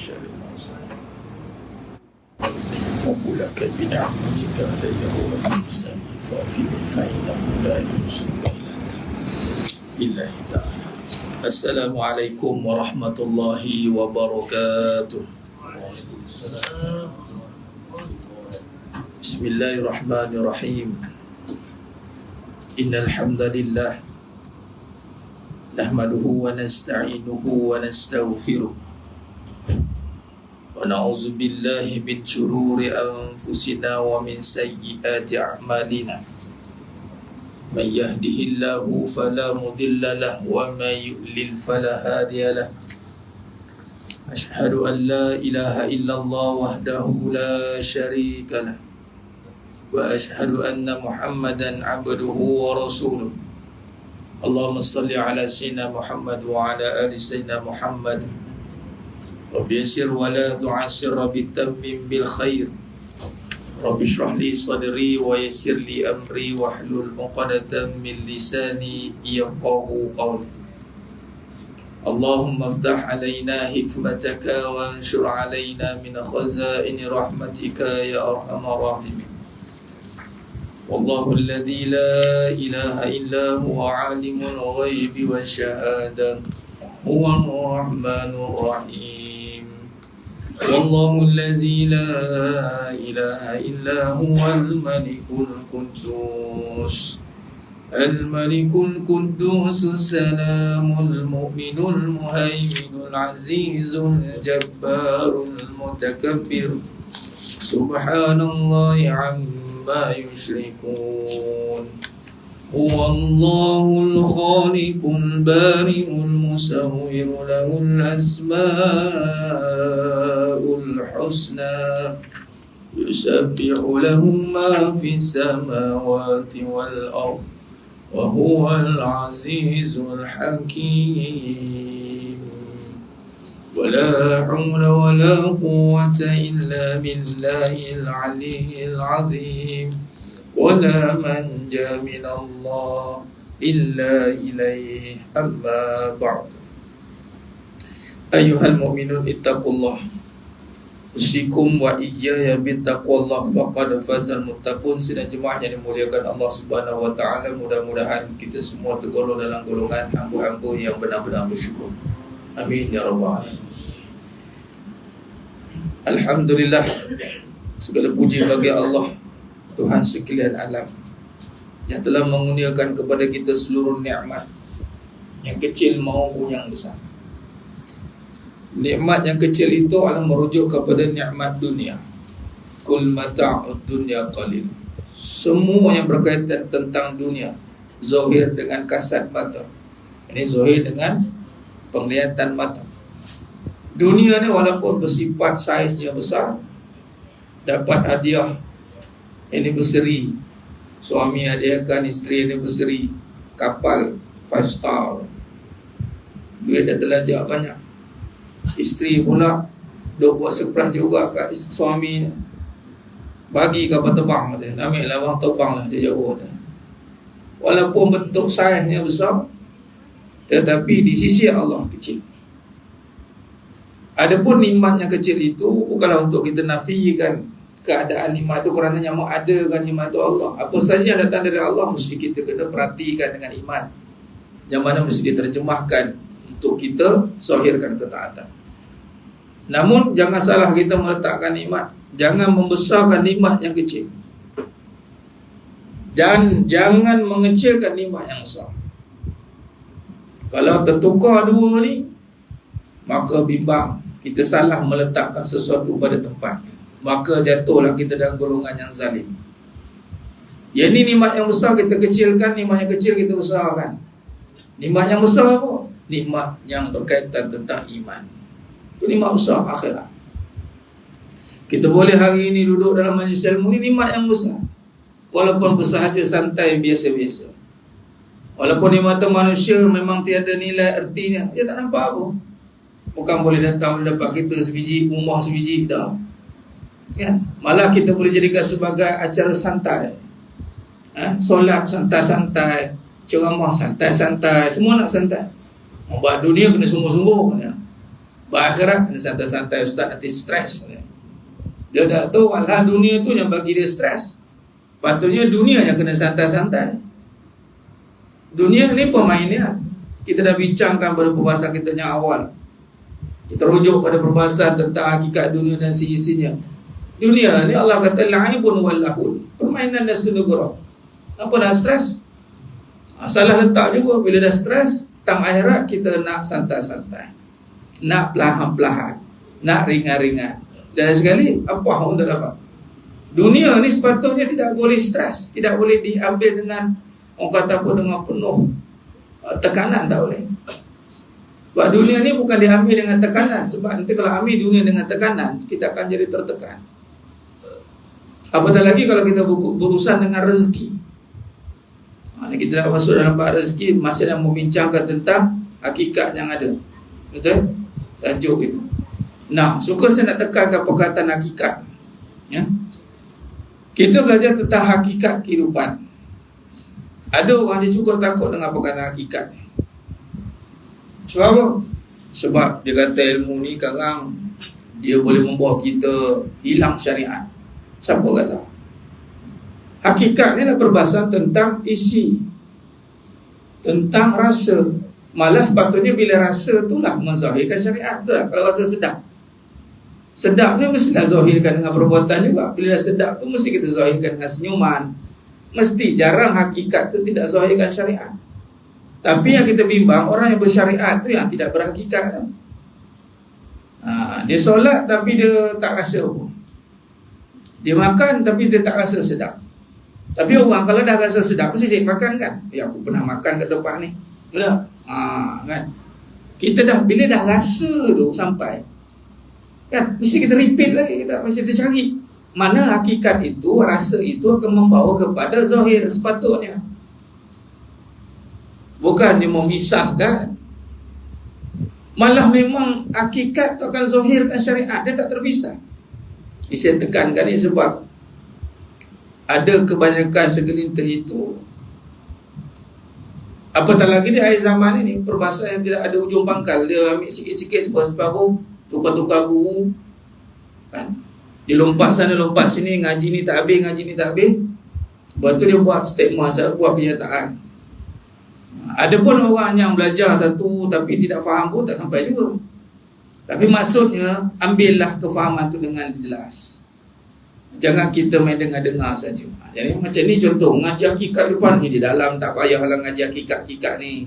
شر ما صنع وبلك بنعمتك علي وبلساني فافني فإنه لا يوصل إلا هداية. السلام عليكم ورحمة الله وبركاته. بسم الله الرحمن الرحيم. إن الحمد لله نحمده ونستعينه ونستغفره ونعوذ بالله من شرور أنفسنا ومن سيئات أعمالنا. من يهده الله فلا مضل له ومن يضلل فلا هادي له. أشهد أن لا إله إلا الله وحده لا شريك له وأشهد أن محمدا عبده ورسوله. اللهم صل على سيدنا محمد وعلى آل سيدنا محمد. رب يسر ولا تعسر بالتمم بالخير. رب اشرح لي صدري ويسر لي أمري واحلل عقدة من لساني يفقهوا قولي. اللهم افتح علينا حكمتك وانشر علينا من خزائن رحمتك يا أرحم الراحمين. والله الذي لا إله إلا هو عالم الغيب والشهادة هو الرحمن الرحيم. والله الذي لا إله إلا هو الملك القدوس الملك القدوس السلام المؤمن المهيمن العزيز الجبار المتكبر. سبحان الله عما يشركون. هو الله الخالق البارئ المصور له الأسماء الحسنى يسبح له ما في السماوات والأرض وهو العزيز الحكيم. ولا حول ولا قوة إلا بالله العلي العظيم. ولا منجا من الله إلا إليه. أما بعد. أيها المؤمنون اتقوا الله. Usikum wa iyaya bittaqwallah faqad fazal muttaqun. Sidang jemaah yang dimuliakan Allah Subhanahu wa taala, mudah-mudahan kita semua tergolong dalam golongan hamba-hamba yang benar-benar bersyukur. Amin ya rabbal alamin. Alhamdulillah, segala puji bagi Allah, Tuhan sekalian alam, yang telah mengurniakan kepada kita seluruh nikmat, yang kecil maupun yang besar. Nikmat yang kecil itu adalah merujuk kepada nikmat dunia. Kul mata'ud dunya qalil. Semua yang berkaitan tentang dunia, zahir dengan kasat mata. Ini zahir dengan penglihatan mata. Dunia ni walaupun bersifat saiznya besar, dapat hadiah ini berseri, suami hadiahkan isteri ini berseri, kapal 5 star, duit dah terlanjak banyak. Isteri pula duk buat surprise juga kat suami, bagi kapal terbang, ambil lah bang, terbang lah jauh. Walaupun bentuk saiznya besar, tetapi di sisi Allah kecil. Adapun nikmat yang kecil itu bukanlah untuk kita nafikan keadaan nikmat itu, kerana yang mengadakan nikmat itu Allah. Apa saja yang datang dari Allah mesti kita kena perhatikan dengan iman, yang mana mesti diterjemahkan untuk kita zahirkan ketaatan. Namun jangan salah kita meletakkan nikmat, jangan membesarkan nikmat yang kecil, jangan mengecilkan nikmat yang besar. Kalau tertukar dua ni, maka bimbang, kita salah meletakkan sesuatu pada tempatnya, maka jatuhlah kita dalam golongan yang zalim. Yang ni nikmat yang besar kita kecilkan, nikmat yang kecil kita besarkan. Nikmat yang besar apa? Nikmat yang berkaitan tentang iman. Itu nikmat besar akhirat. Kita boleh hari ini duduk dalam majlis ilmu ni, nikmat yang besar. Walaupun bersahaja santai biasa-biasa, walaupun di mata manusia memang tiada nilai artinya, dia tak nampak apa. Bukan boleh datang dapat kita sebiji, rumah sebiji dah, kan? Malah kita boleh jadikan sebagai acara santai. Solat santai-santai, ceramah santai-santai, semua nak santai. Buat dunia kena sungguh-sungguh, ya. Berakhirat kena santai-santai ustaz, nanti stres. Dia tak tahu alah dunia tu yang bagi dia stres. Patutnya dunia yang kena santai-santai. Dunia ni permainan. Kita dah bincangkan pada perbahasan kita yang awal. Kita rujuk pada perbahasan tentang hakikat dunia dan isi-isinya. Dunia ni Allah kata la'ibun wal lahun, permainan dan senegara. Kenapa dah stres? Salah letak juga. Bila dah stres, tang akhirat kita nak santai-santai, nak perlahan-perlahan, nak ringan-ringan. Dan sekali, apa yang tak dapat? Dunia ni sepatutnya tidak boleh stres, tidak boleh diambil dengan, orang kata apa, dengan penuh tekanan, tak boleh. Sebab dunia ni bukan diambil dengan tekanan. Sebab nanti kalau ambil dunia dengan tekanan, kita akan jadi tertekan. Apatah lagi kalau kita berurusan dengan rezeki. Kita dah masuk dalam bab rezeki, masih dah membincangkan tentang hakikat yang ada. Betul? Tajuk itu. Nah, suka saya nak tekankan perkataan hakikat. Ya. Kita belajar tentang hakikat kehidupan. Ada orang dia cukup takut dengan perkataan hakikat. Sebab apa? Sebab dia kata ilmu ni sekarang dia boleh membawa kita hilang syariat. Siapa kata? Hakikat ni adalah perbahasan tentang isi, tentang rasa. Malah sepatutnya bila rasa itulah menzahirkan syariat tu lah. Kalau rasa sedap, sedap ni mestilah zahirkan dengan perbuatan juga. Bila sedap tu mesti kita zahirkan dengan senyuman. Mesti jarang hakikat tu tidak zahirkan syariat. Tapi yang kita bimbang, orang yang bersyariat tu yang tidak berhakikat. Dia solat tapi dia tak rasa apa. Dia makan tapi dia tak rasa sedap. Tapi orang kalau dah rasa sedap mesti saya makan kan. Ya, aku pernah makan kat tempat ni. Betul? Kan? Kita dah, bila dah rasa tu sampai, kan, mesti kita repeat lagi, kita mesti kita cari mana hakikat itu, rasa itu akan membawa kepada zahir sepatutnya. Bukan dia memisahkan. Malah memang hakikat tu akan zahirkan syariat, dia tak terpisah. Saya tekankan ni sebab ada kebanyakan segelintir itu, apatah lagi di akhir zaman ini, perbahasan yang tidak ada ujung pangkal. Dia ambil sikit-sikit sebab tukar-tukar guru, kan? Dia lompat sana lompat sini, ngaji ni tak habis, ngaji ni tak habis. Lepas tu dia buat statement, saya buat kenyataan. Ada pun orang yang belajar satu tapi tidak faham pun tak sampai juga. Tapi maksudnya, ambillah kefahaman tu dengan jelas. Jangan kita main dengar-dengar saja. Jadi macam ni contoh, ngaji hakikat depan ni di dalam, tak payahlah ngaji hakikat ni.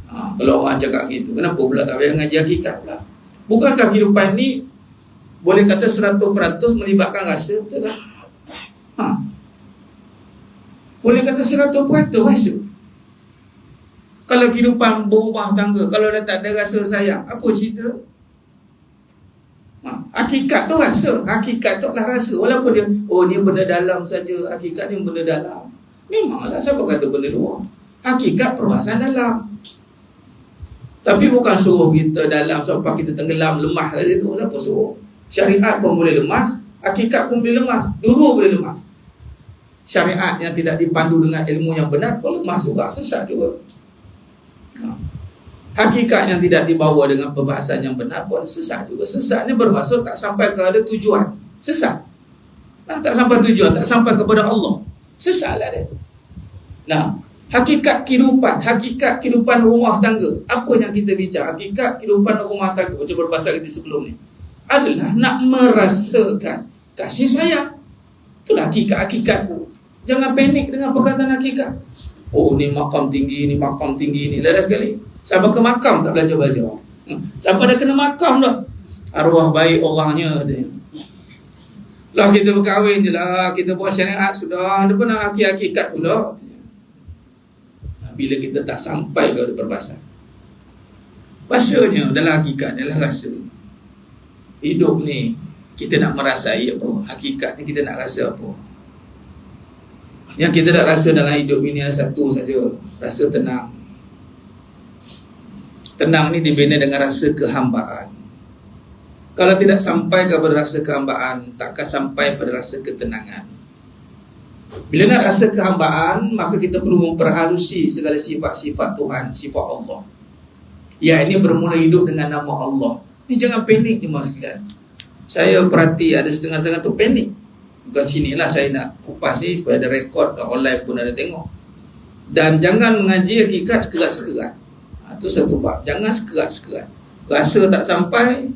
Kalau orang cakap gitu, kenapa pula tak payah ngaji hakikat pula? Bukankah kehidupan ni boleh kata 100% melibatkan rasa? Betul tak? Boleh kata 100% rasa. Kalau kehidupan berumah tangga, kalau dah tak ada rasa sayang, apa cerita? Hakikat tu rasa. Hakikat tu lah rasa. Walaupun dia, oh ni benda dalam saja, hakikat ni benda dalam. Memanglah, siapa kata benda luar? Hakikat perbahasan dalam. Tapi bukan suruh kita dalam sampai kita tenggelam, lemah saja tu. Siapa suruh? Syariat pun boleh lemas, hakikat pun boleh lemas, dua boleh lemas. Syariat yang tidak dipandu dengan ilmu yang benar pun lemas juga, sesat juga. Hakikat yang tidak dibawa dengan perbahasan yang benar pun sesat juga. Sesat ni bermaksud tak sampai kepada tujuan. Sesat. Tak sampai tujuan, tak sampai kepada Allah. Sesatlah dia. Nah, hakikat kehidupan rumah tangga. Apa yang kita bincang? Hakikat kehidupan rumah tangga, macam berbahasa kita sebelum ni, adalah nak merasakan kasih sayang. Itulah hakikat tu. Jangan panik dengan perkataan hakikat. Oh, ni makam tinggi, ni makam tinggi, ni lalas sekali. Sampai ke makam tak belajar-belajar. Sampai dah kena makam dah, arwah baik orangnya dia. Lah kita berkahwin je lah, kita buat syariat sudah, dia pun nak hakikat pula. Bila kita tak sampai ke perbahasan, bahasanya adalah hakikat, adalah rasa. Hidup ni kita nak merasai apa? Hakikatnya kita nak rasa apa? Yang kita nak rasa dalam hidup ini adalah satu saja, rasa tenang. Tenang ni dibina dengan rasa kehambaan. Kalau tidak sampai kepada rasa kehambaan, takkan sampai pada rasa ketenangan. Bila nak rasa kehambaan, maka kita perlu memperhalusi segala sifat-sifat Tuhan, sifat Allah. Ya, ini bermula hidup dengan nama Allah. Ni jangan panik ni mas sekalian. Saya perhati ada setengah-setengah tu panik. Bukan sinilah saya nak kupas ni supaya ada rekod, kat online pun ada tengok. Dan jangan mengaji hakikat sekerat-sekerat. Itu satu bab. Jangan sekerat-sekerat. Rasa tak sampai,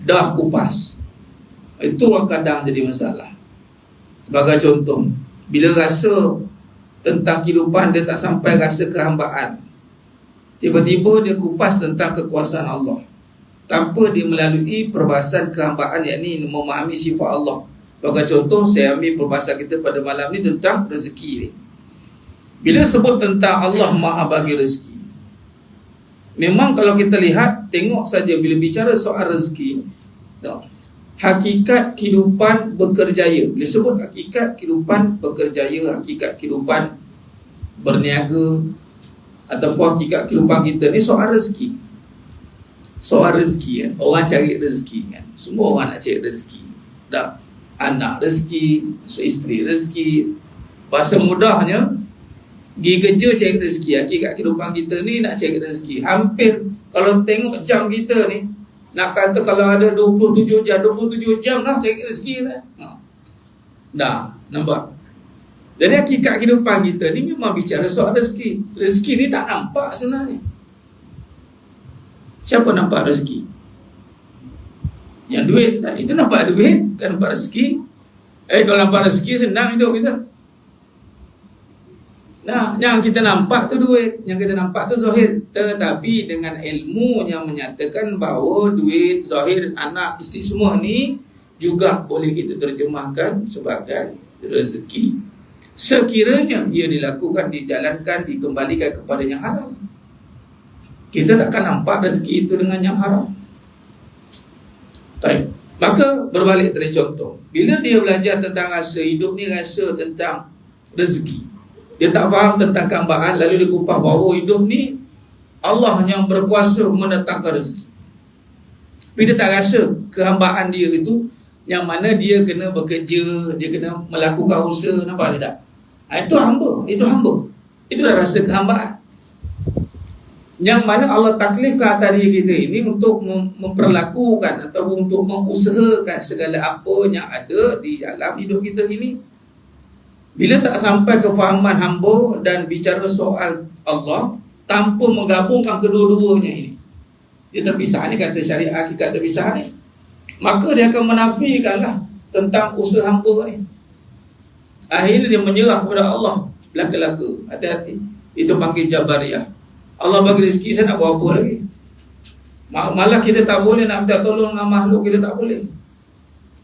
dah kupas. Itu kadang jadi masalah. Sebagai contoh, bila rasa tentang kehidupan dia tak sampai rasa kehambaan, tiba-tiba dia kupas tentang kekuasaan Allah tanpa dia melalui perbahasan kehambaan, yakni memahami sifat Allah. Sebagai contoh, saya ambil perbahasan kita pada malam ni tentang rezeki ni. Bila sebut tentang Allah Maha bagi rezeki, memang kalau kita lihat, tengok saja bila bicara soal rezeki, hakikat kehidupan berkerjaya. Bila sebut hakikat kehidupan berkerjaya, hakikat kehidupan berniaga, ataupun hakikat kehidupan kita ni soal rezeki. Soal rezeki kan? Orang cari rezeki kan? Semua orang nak cari rezeki. Dah, anak rezeki, isteri rezeki. Bahasa mudahnya, pergi kerja cari rezeki. Hakikat kehidupan kita ni nak cari rezeki. Hampir kalau tengok jam kita ni, nak kata kalau ada 27 jam lah cari rezeki lah. Dah, nampak? Jadi hakikat kehidupan kita ni memang bicara soal rezeki. Rezeki ni tak nampak sebenarnya. Siapa nampak rezeki? Yang duit, itu nampak duit, kan nampak rezeki. Kalau nampak rezeki senang hidup kita. Nah, yang kita nampak tu duit, yang kita nampak tu zahir. Tetapi dengan ilmu yang menyatakan bahawa duit, zahir, anak, isteri semua ni juga boleh kita terjemahkan sebagai rezeki, sekiranya ia dilakukan, dijalankan, dikembalikan kepada yang halal. Kita takkan nampak rezeki itu dengan yang haram. Baik. Maka berbalik dari contoh, bila dia belajar tentang rasa hidup ni, rasa tentang rezeki, dia tak faham tentang kehambaan, lalu dia kupas bahawa hidup ni Allah yang berkuasa mendatangkan rezeki. Tapi dia tak rasa kehambaan dia itu, yang mana dia kena bekerja, dia kena melakukan usaha. Nampak tidak? Itu hamba. Itulah rasa kehambaan, yang mana Allah taklifkan atas diri kita ini untuk memperlakukan atau untuk mengusahakan segala apa yang ada di dalam hidup kita ini. Bila tak sampai kefahaman hamba dan bicara soal Allah tanpa menggabungkan kedua-duanya ini, dia terpisah ni, kata syariat hakikat terpisah ni, maka dia akan menafikanlah tentang usaha hamba ni. Akhirnya dia menyerah kepada Allah belaka-laka. Hati-hati. Itu panggil Jabariyah. Allah bagi rezeki, saya nak buat apa lagi? Malah kita tak boleh nak minta tolong dengan makhluk, kita tak boleh.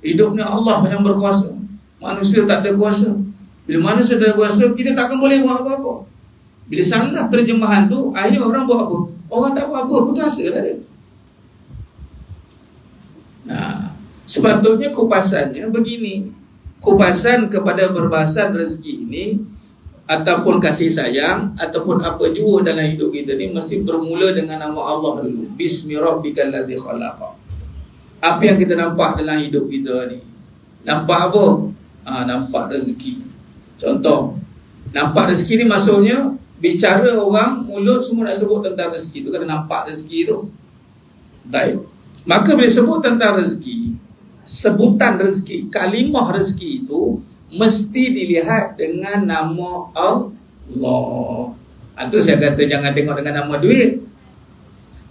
Hidupnya Allah yang berkuasa, manusia tak ada kuasa. Bila manusia tak ada kuasa, kita takkan boleh buat apa-apa. Bila salah terjemahan tu, akhirnya orang buat apa? Orang tak buat apa, putus asa lah dia. Nah, sepatutnya kupasannya begini. Kupasan kepada berbahasan rezeki ini, ataupun kasih sayang, ataupun apa jua dalam hidup kita ni, mesti bermula dengan nama Allah dulu. Bismi rabbikal ladzi khalaqa. Apa yang kita nampak dalam hidup kita ni? Nampak apa? Nampak rezeki. Contoh, nampak rezeki ni maksudnya, bicara orang, mulut semua nak sebut tentang rezeki tu, kena nampak rezeki tu. Baik. Maka bila sebut tentang rezeki, sebutan rezeki, kalimah rezeki itu mesti dilihat dengan nama Allah. Itu saya kata jangan tengok dengan nama duit.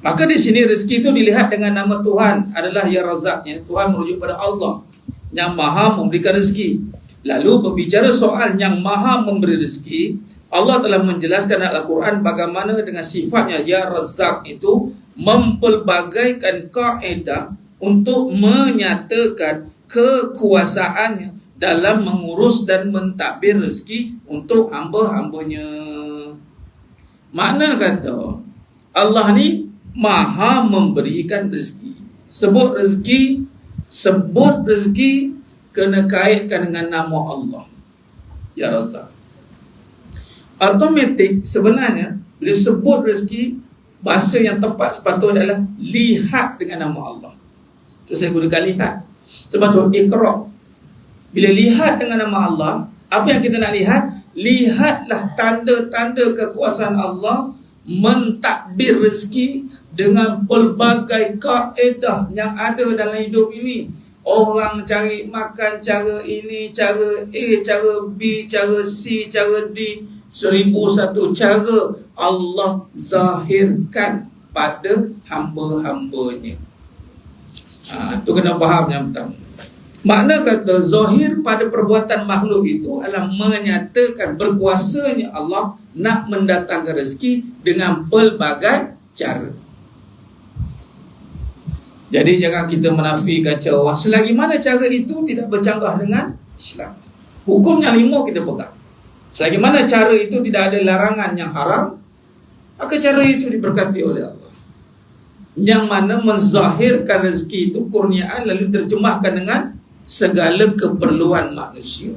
Maka di sini rezeki itu dilihat dengan nama Tuhan adalah Ya Razak. Tuhan merujuk pada Allah yang maha memberikan rezeki. Lalu berbicara soal yang maha memberi rezeki, Allah telah menjelaskan dalam Al-Quran bagaimana dengan sifatnya Ya Razak itu mempelbagaikan kaedah untuk menyatakan kekuasaannya dalam mengurus dan mentadbir rezeki untuk hamba-hambanya. Makna kata Allah ni maha memberikan rezeki. Sebut rezeki kena kaitkan dengan nama Allah, Ya Razak. Automatik sebenarnya bila sebut rezeki, bahasa yang tepat sepatutnya adalah lihat dengan nama Allah. So, saya gunakan lihat. Sebab tu Iqra. Bila lihat dengan nama Allah, apa yang kita nak lihat? Lihatlah tanda-tanda kekuasaan Allah mentadbir rezeki dengan pelbagai kaedah yang ada dalam hidup ini. Orang cari makan cara ini, cara A, cara B, cara C, cara D, 1001 cara Allah zahirkan pada hamba-hambanya. Itu kena faham yang pertama. Makna kata zahir pada perbuatan makhluk itu adalah menyatakan berkuasanya Allah nak mendatangkan rezeki dengan pelbagai cara. Jadi jangan kita menafikan cara Allah. Selagi mana cara itu tidak bercanggah dengan Islam. Hukumnya 5 kita pegang. Selagi mana cara itu tidak ada larangan yang haram, maka cara itu diberkati oleh Allah. Yang mana menzahirkan rezeki itu kurniaan lalu terjemahkan dengan segala keperluan manusia.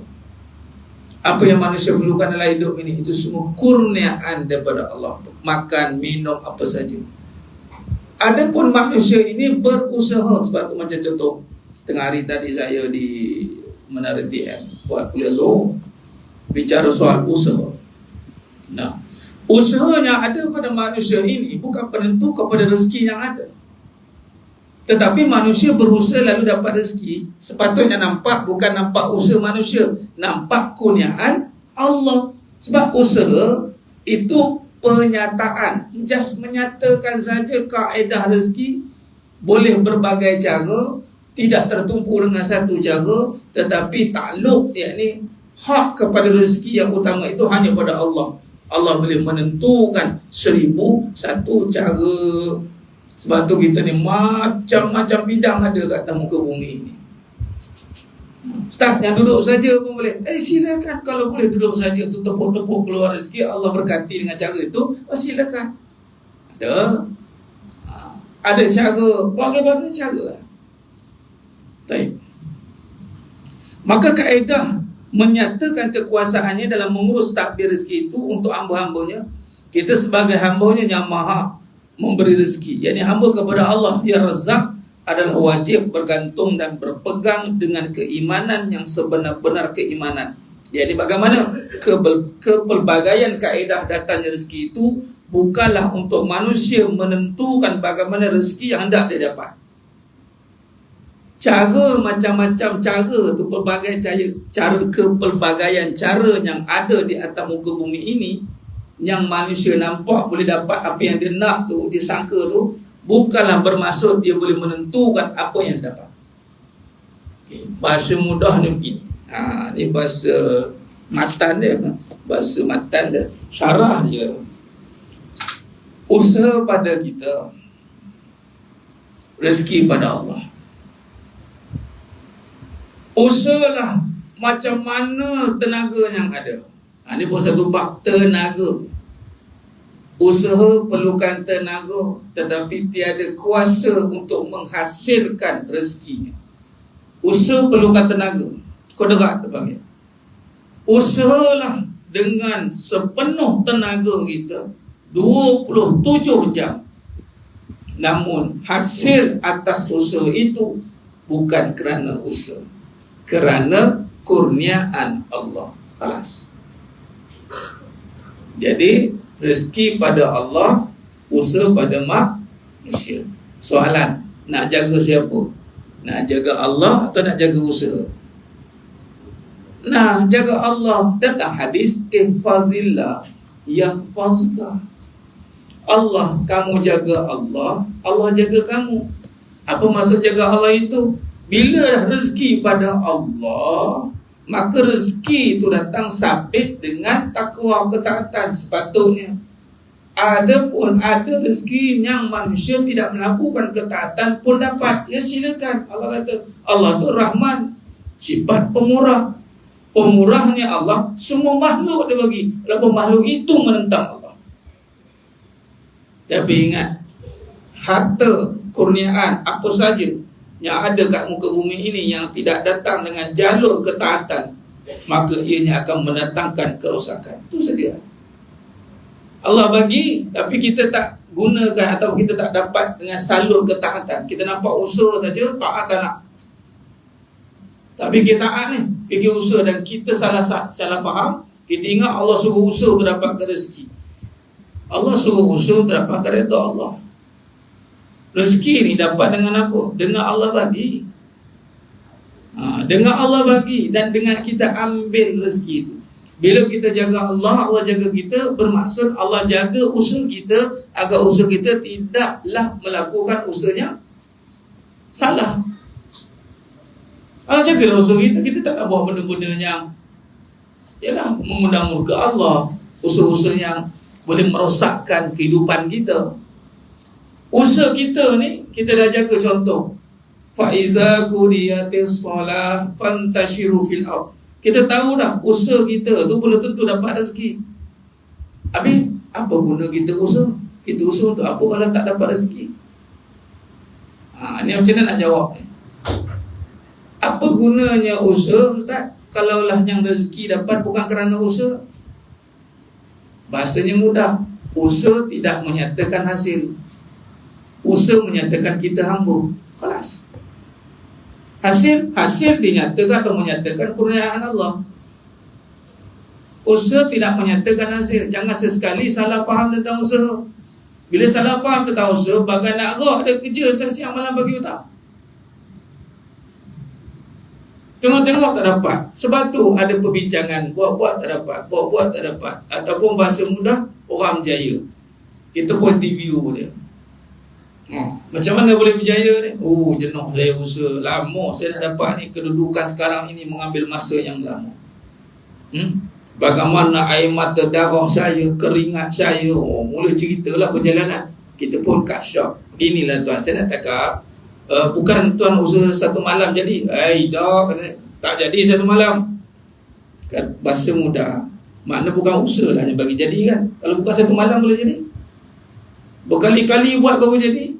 Apa yang manusia perlukan dalam hidup ini, itu semua kurniaan daripada Allah. Makan, minum, apa saja. Adapun manusia ini berusaha. Sebab tu macam contoh, tengah hari tadi saya di Menara TM buat kuliah Zohor, bicara soal usaha. Nah, usaha yang ada pada manusia ini bukan penentu kepada rezeki yang ada. Tetapi manusia berusaha lalu dapat rezeki. Sepatutnya nampak bukan nampak usaha manusia, nampak kurniaan Allah. Sebab usaha itu penyataan, just menyatakan saja kaedah rezeki. Boleh berbagai cara, tidak tertumpu dengan satu cara, tetapi takluk, yakni hak kepada rezeki yang utama itu hanya pada Allah. Allah boleh menentukan 1001 cara. Sebab tu kita ni macam-macam bidang ada kat atas muka bumi ini. Ustaz, yang duduk saja pun boleh. Silakan, kalau boleh duduk saja tu tepuk-tepuk keluar rezeki, Allah berkati dengan cara itu, silakan. Ada cara, berbagai cara. Baik. Maka kaedah menyatakan kekuasaannya dalam mengurus takdir rezeki itu untuk hamba-hambanya. Kita sebagai hambanya yang maha memberi rezeki, yakni hamba kepada Allah ya Razzaq, adalah wajib bergantung dan berpegang dengan keimanan yang sebenar-benar keimanan. Jadi bagaimana kepelbagaian kaedah datangnya rezeki itu bukanlah untuk manusia menentukan bagaimana rezeki yang hendak dia dapat. Cara macam-macam cara tu, pelbagai cara kepelbagaian cara yang ada di atas muka bumi ini, yang manusia nampak boleh dapat apa yang dia nak tu, dia sangka tu, bukanlah bermaksud dia boleh menentukan apa yang dapat. Bahasa mudah ni begini. Ni bahasa matan dia. Bahasa matan dia, syarah dia. Usaha pada kita, rezeki pada Allah. Usahalah macam mana tenaga yang ada. Ini pun satu bab, tenaga. Usaha perlukan tenaga, tetapi tiada kuasa untuk menghasilkan rezekinya. Usaha perlukan tenaga, kodrat dipanggil. Usahalah dengan sepenuh tenaga kita 27 jam. Namun hasil atas usaha itu bukan kerana usaha, kerana kurniaan Allah. Khalas. Jadi rezeki pada Allah, usaha pada manusia. Soalan, nak jaga siapa? Nak jaga Allah atau nak jaga usaha? Nah, jaga Allah. Datang hadis, ihfazillah yahfazka. Allah, kamu jaga Allah, Allah jaga kamu. Apa maksud jaga Allah itu? Bila dah rezeki pada Allah, maka rezeki itu datang sabit dengan takwa, ketaatan sepatutnya. Adapun ada rezeki yang manusia tidak melakukan ketaatan pun dapat, ya silakan. Allah kata, Allah tu Rahman, sifat pemurah. Pemurahnya Allah, semua makhluk dia bagi. Walaupun makhluk itu menentang Allah. Tapi ingat, harta, kurniaan, apa saja yang ada kat muka bumi ini yang tidak datang dengan jalur ketaatan, maka ianya akan mendatangkan kerosakan. Itu saja. Allah bagi, tapi kita tak gunakan atau kita tak dapat dengan salur ketaatan. Kita nampak usaha saja, taat tak nak. Tapi kita taat ni, fikir usaha, dan kita salah faham. Kita ingat Allah suruh usaha untuk dapatkan rezeki. Allah suruh usaha untuk dapatkan redha Allah. Rezeki ni dapat dengan apa? Dengan Allah bagi. Dengan Allah bagi dan dengan kita ambil rezeki itu. Bila kita jaga Allah, Allah jaga kita, bermaksud Allah jaga usaha kita agar usaha kita tidaklah melakukan usahanya salah. Allah jagalah usaha kita, kita tak nak buat benda-benda yang ialah mengundang murka Allah, usaha-usaha yang boleh merosakkan kehidupan kita. Usaha kita ni kita dah jaga. Contoh, fa iza qudiyatis shalah fantashiru fil ardh. Kita tahu dah usaha kita tu belum tentu dapat rezeki. Habis apa guna kita usaha? Kita usaha untuk apa kalau tak dapat rezeki? Ni macam mana nak jawab? Apa gunanya usaha, Ustaz, kalaulah yang rezeki dapat bukan kerana usaha? Bahasanya mudah. Usaha tidak menyatakan hasil. Usaha menyatakan kita hamba. Khalas. Hasil dinyatakan atau menyatakan kurniaan Allah. Usaha tidak menyatakan hasil. Jangan sesekali salah faham tentang usaha. Bila salah faham tentang usaha, bagai nak roh ada kerja siang malam bagi otak. Tengok-tengok tak dapat. Sebab tu ada perbincangan, buat-buat tak dapat, buat-buat tak dapat. Ataupun bahasa mudah, orang berjaya. Kita pun review dia. Macam mana boleh berjaya ni? Jenuh saya usaha. Lama saya nak dapat ni. Kedudukan sekarang ini mengambil masa yang lama. Bagaimana air mata darah saya, keringat saya. Mula ceritalah perjalanan. Kita pun cut short. Inilah tuan, saya nak cakap, bukan tuan usaha satu malam jadi. Tak jadi satu malam. Bahasa mudah. Makna bukan usaha lah yang bagi jadi kan. Kalau bukan satu malam boleh jadi. Berkali-kali buat baru jadi.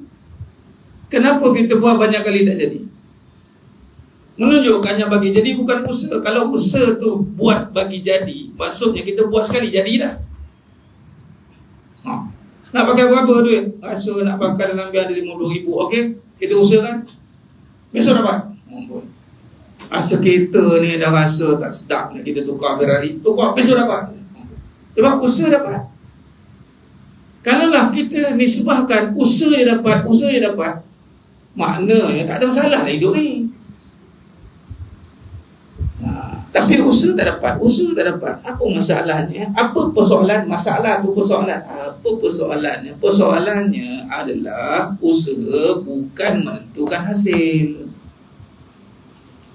Kenapa kita buat banyak kali tak jadi? Menunjukkannya bagi jadi bukan usaha. Kalau usaha tu buat bagi jadi, maksudnya kita buat sekali jadi dah. Nak pakai berapa duit? Rasa nak pakai dalam biar ada 50,000. Okey, kita usahakan. Besok dapat. Rasa kereta ni dah rasa tak sedap, kita tukar Ferrari. Tukar, besok dapat. Sebab usaha dapat. Kalaulah kita nisbahkan usaha je dapat, maknanya tak ada masalah lah hidup ni. Tapi usaha tak dapat. Apa masalahnya? Apa persoalan? Masalah tu persoalan. Apa persoalannya? Persoalannya adalah usaha bukan menentukan hasil.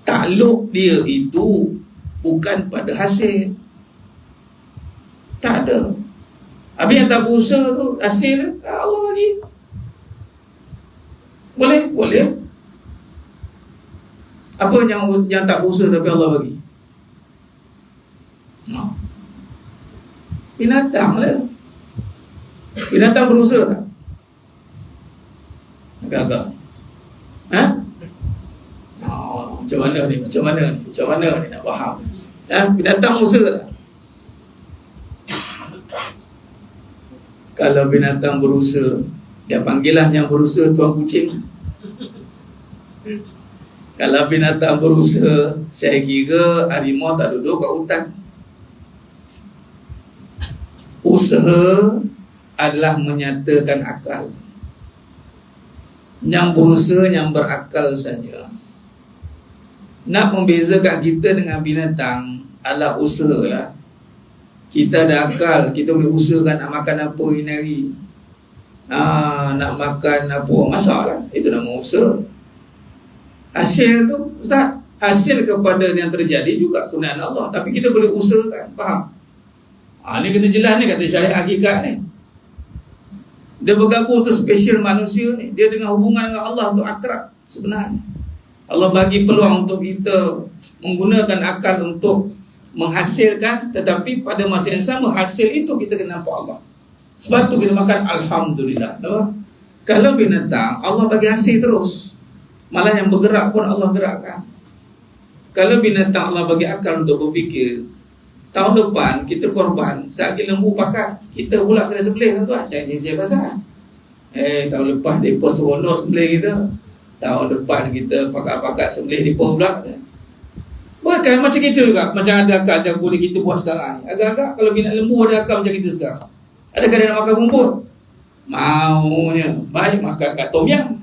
Takluk dia itu bukan pada hasil. Tak ada. Habis yang tak berusaha tu, hasil Allah bagi. Boleh. Apa yang tak berusaha tapi Allah bagi? Binatang lah. Binatang berusaha tak? Agak-agak. Macam mana ni nak faham? Binatang berusaha tak? Kalau binatang berusaha, dia panggillah yang berusaha tuan kucing. Kalau binatang berusaha, saya kira harimau tak duduk kat hutan. Usaha adalah menyatakan akal. Yang berusaha yang berakal saja. Nak membezakan kita dengan binatang adalah usaha lah. Kita ada akal, kita boleh usahakan nak makan apa ini hari. Nak makan apa, masak lah. Itu nama usaha. Hasil tu, Ustaz, hasil kepada yang terjadi juga kurniaan Allah. Tapi kita boleh usahakan, faham? Ni kena jelas ni kata syariat hakikat ni. Dia bergabung tu spesial manusia ni. Dia dengan hubungan dengan Allah tu akrab sebenarnya. Allah bagi peluang untuk kita menggunakan akal untuk menghasilkan, tetapi pada masa yang sama hasil itu kita kena nampak Allah. Sebab tu kita makan alhamdulillah. Kalau binatang Allah bagi hasil terus, malah yang bergerak pun Allah gerakkan. Kalau binatang Allah bagi akal untuk berfikir, tahun depan kita korban sehari lembu pakat, kita pula kena sembelih tuan. Jangan pasal tahun lepas mereka seronok sembelih kita, tahun depan kita pakat-pakat sembelih mereka pula. Bahkan macam itu juga, macam ada akal macam boleh kita buat sekarang ni. Agak-agak kalau binat lembu ada akal macam kita sekarang. Adakah dia nak makan rumput? Maunya. Baik makan kat tom yam.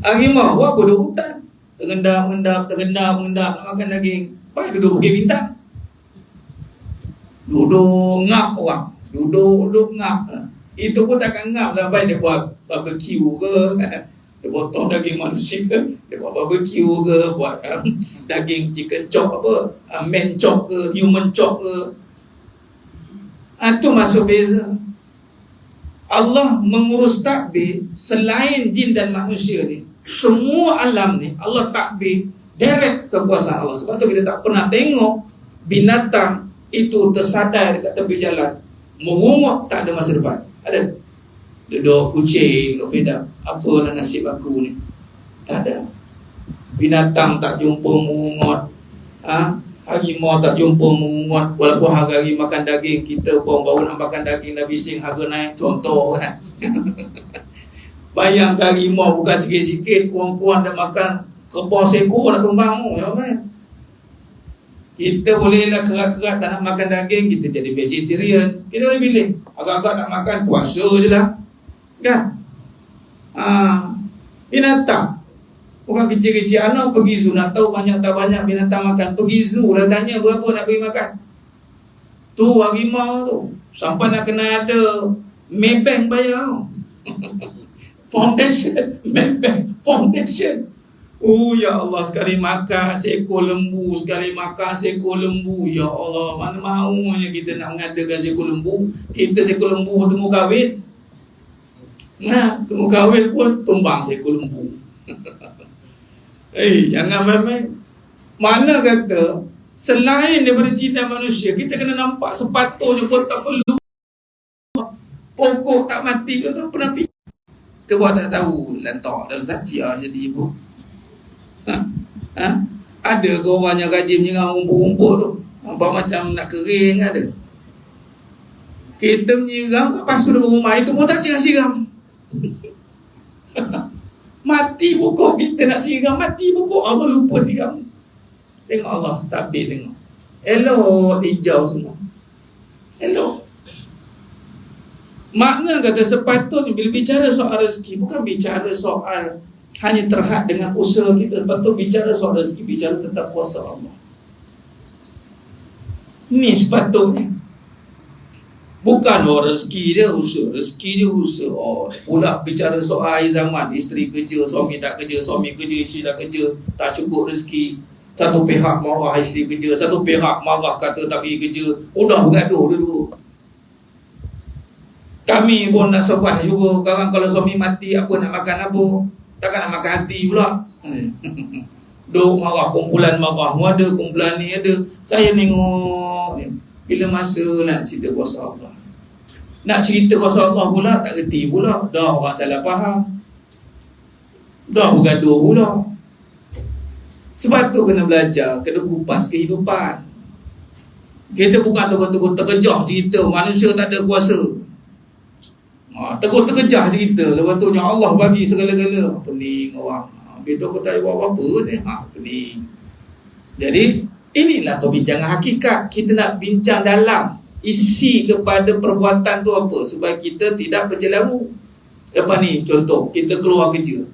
Harimau buat apa duduk hutan? Terendap, nak makan daging. Baik duduk Bukit Bintang. Duduk ngap orang. Duduk ngap. Itu pun takkan ngap lah. Baik dia buat barbecue ke, dia potong daging manusia, dia buat barbecue ke, buat daging chicken chop apa, man chop ke, human chop ke. Itu masuk beza. Allah mengurus takbir selain jin dan manusia ni. Semua alam ni Allah takbir direct kekuasaan Allah. Sebab tu kita tak pernah tengok binatang itu tersadar dekat tepi jalan mengungut tak ada masa depan. Ada? Duduk kucing, duduk fed up. Apalah nasib aku ni? Tak ada. Binatang tak jumpa mengungut. Harimau tak jumpa mengungut. Walaupun hari-hari makan daging, kita pun baru nak makan daging dah bising harga naik. Contoh kan. Bayangkan harimau bukan sikit-sikit, kurang-kurang dah makan kebun sekor nak kembang. Kita bolehlah kerat-kerat tak nak makan daging, kita jadi vegetarian. Kita boleh pilih. Agak-agak tak makan, puasa je lah. Kan? Binatang bukan kecil-kecil. Anak pergi zoo, nak tahu banyak tak banyak binatang makan, pergi zoo lah, tanya berapa nak pergi makan. Tu harimau tu sampai nak kena ada Maybank bayar. Foundation, Maybank Foundation. Ya Allah, sekali makan seekor lembu, sekali makan seekor lembu. Ya Allah, mana maunya kita nak mengadakan seekor lembu. Kita seekor lembu bertemu kahwin. Temu kahwin pun tumbang seekor lembu. Jangan main-main. Mana kata selain daripada jin dan manusia, kita kena nampak sepatutnya pun tak perlu pokok tak mati tu tak pernah fikir. Kau tak tahu lantak dah Ustaz, biar jadi ibu. Ada ke orang yang rajin dengan rumput-rumput tu? Nampak macam nak kering ada. Kita menyiram, lepas tu rumah itu pun tak siram-siram. Mati pokok kita nak siram, mati pokok Allah lupa siram. Tengok Allah takbir tengok. Elok hijau semua. Elok. Makna kata sepatutnya bila bicara soal rezeki, bukan bicara soal hanya terhad dengan usaha kita. Patut bicara soal rezeki, bicara tentang kuasa Allah. Ini sepatutnya. Bukan rezeki dia usaha, rezeki dia usaha. Pula bicara soal akhir zaman, isteri kerja, suami tak kerja, suami kerja, isteri tak kerja, tak cukup rezeki. Satu pihak marah isteri kerja, satu pihak marah kata tak pergi kerja. Udah bergaduh dulu. Kami pun nak sebah juga. Sekarang kalau suami mati, apa nak makan apa? Takkan nak makan hati pula. Duk marah, kumpulan marah ada, kumpulan ni ada. Saya tengok bila masa nak cerita kuasa Allah, nak cerita kuasa Allah pula tak reti pula. Dah orang salah faham, dah bergaduh pula. Sebab tu kena belajar, kena kupas kehidupan. Kita bukan terus-terus terkejar cerita manusia tak ada kuasa. Terus terkejar cerita, lepas tu yang Allah bagi segala-gala. Pening orang. Betul aku tak buat apa-apa ni. Pening. Jadi inilah perbincangan hakikat. Kita nak bincang dalam isi kepada perbuatan tu apa, supaya kita tidak berjelaru. Lepas ni contoh, kita keluar kerja.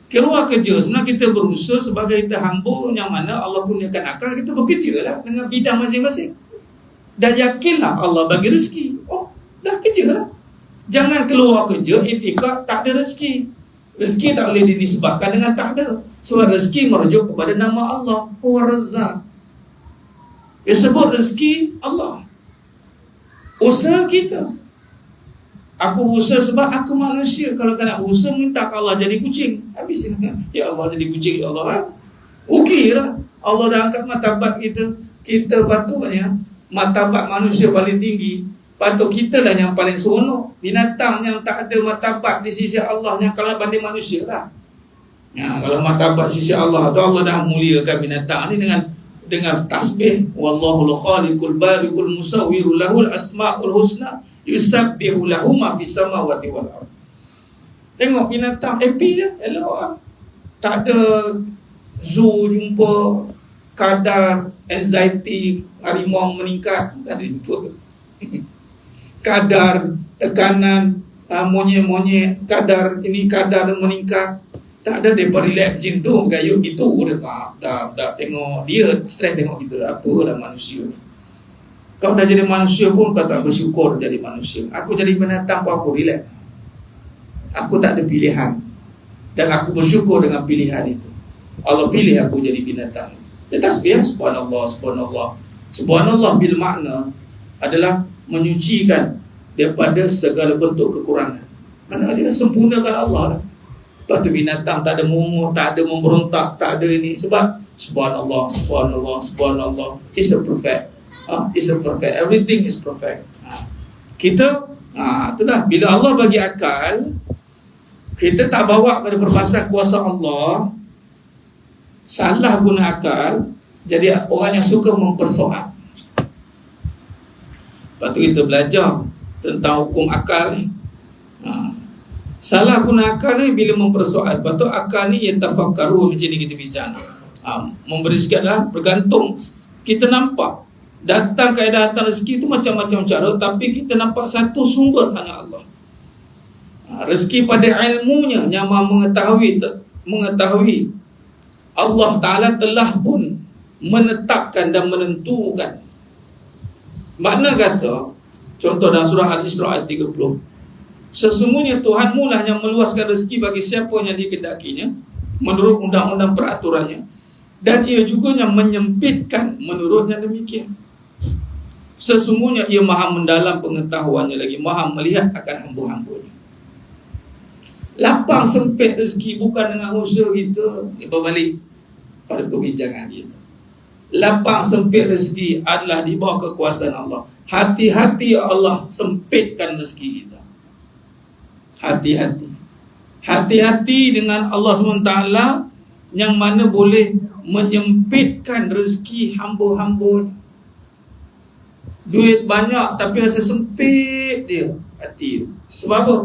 Keluar kerja, sebenarnya kita berusaha sebagai kita hamba yang mana Allah kurniakan akal, kita bekerja lah dengan bidang masing-masing. Dan yakinlah Allah bagi rezeki. Dah kerja lah. Jangan keluar kerja itikad tak ada rezeki. Rezeki tak boleh dinisbahkan dengan tak ada. Sebab rezeki merujuk kepada nama Allah, Huwa Razzaq. Dia sebut rezeki Allah. Usaha kita. Aku berusaha sebab aku manusia. Kalau tak nak berusaha, minta ke Allah jadi kucing. Habis. Ya Allah jadi kucing, ya Allah. Okey lah. Allah dah angkat martabat kita. Kita patutnya martabat manusia paling tinggi. Patut kita lah yang paling seronok. Binatang yang tak ada martabat di sisi Allah, yang kalau banding manusia lah. Kalau martabat sisi Allah tu, Allah dah muliakan binatang ni dengan tasbih. Wallahul khaliqul bari'ul musawwirul lahul asmaul husna yusabbihu lahu ma fis samawati wal ardh. Tengok binatang happy je, elok lah. Tak ada zoo jumpa kadar anxiety harimau meningkat. Tak ada itu. Kadar tekanan monyet-monyet, kadar ini kadar meningkat. Tak ada dia relax macam tu, gayut gitu dia dah tengok dia stres tengok kita. Apalah manusia ni. Kau dah jadi manusia pun kau tak bersyukur jadi manusia. Aku jadi binatang pun aku relax. Aku tak ada pilihan. Dan aku bersyukur dengan pilihan itu. Allah pilih aku jadi binatang. Dia tasbih, subhanallah, subhanallah. Subhanallah bil makna adalah menyucikan daripada segala bentuk kekurangan. Mana dia sempurnakan Allah lah. Lepas tu binatang tak ada murmur, tak ada memberontak, tak ada ini. Sebab subhanallah, subhanallah, subhanallah. It's a perfect. It's a perfect. Everything is perfect. Kita, itulah. Bila Allah bagi akal, kita tak bawa pada perbahasan kuasa Allah, salah guna akal, jadi orang yang suka mempersoal. Lepas tu kita belajar tentang hukum akal ni. Salah guna akal ni bila mempersoal. Lepas tu akal ni yatafakkaru, macam ni kita bincang. Memberi sikitlah, bergantung. Kita nampak datang kaedah datang rezeki tu macam-macam cara, tapi kita nampak satu sumber hanya Allah. Rezeki pada ilmunya yang mengetahui Allah Ta'ala telah pun menetapkan dan menentukan. Makna kata, contoh dalam surah Al-Isra ayat 30, sesungguhnya Tuhanmu lah yang meluaskan rezeki bagi siapa yang dikehendakinya menurut undang-undang peraturannya, dan ia juga yang menyempitkan menurut yang demikian. Sesungguhnya ia maha mendalam pengetahuannya, lagi maha melihat akan hamba-hambanya. Lapang sempit rezeki bukan dengan usaha kita. Berbalik pada perbincangan kita. Lapang sempit rezeki adalah di bawah kekuasaan Allah. Hati-hati Allah sempitkan rezeki kita. Hati-hati. Hati-hati dengan Allah SWT yang mana boleh menyempitkan rezeki hamba-hamba. Duit banyak tapi rasa sempit dia hati. Sebab apa?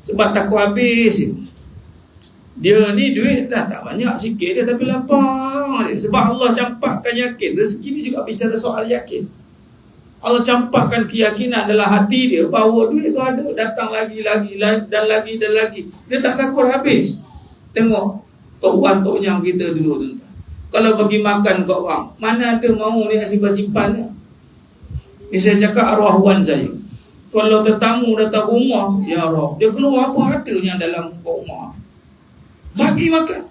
Sebab takut habis. Dia ni duit dah tak banyak, sikit dia tapi lapang dia. Sebab Allah campakkan yakin. Rezeki ni juga bicara soal yakin. Allah campakkan keyakinan dalam hati dia bahawa duit tu ada, datang lagi dan lagi. Dia tak takut habis. Tengok tok-tok yang kita dulu tu. Kalau bagi makan kat orang, mana ada mau ni simpan-simpan dia. Ni saya cakap arwah wan saya. Kalau tetamu datang rumah, ya Allah, dia keluar apa ada yang dalam rumah, bagi makan.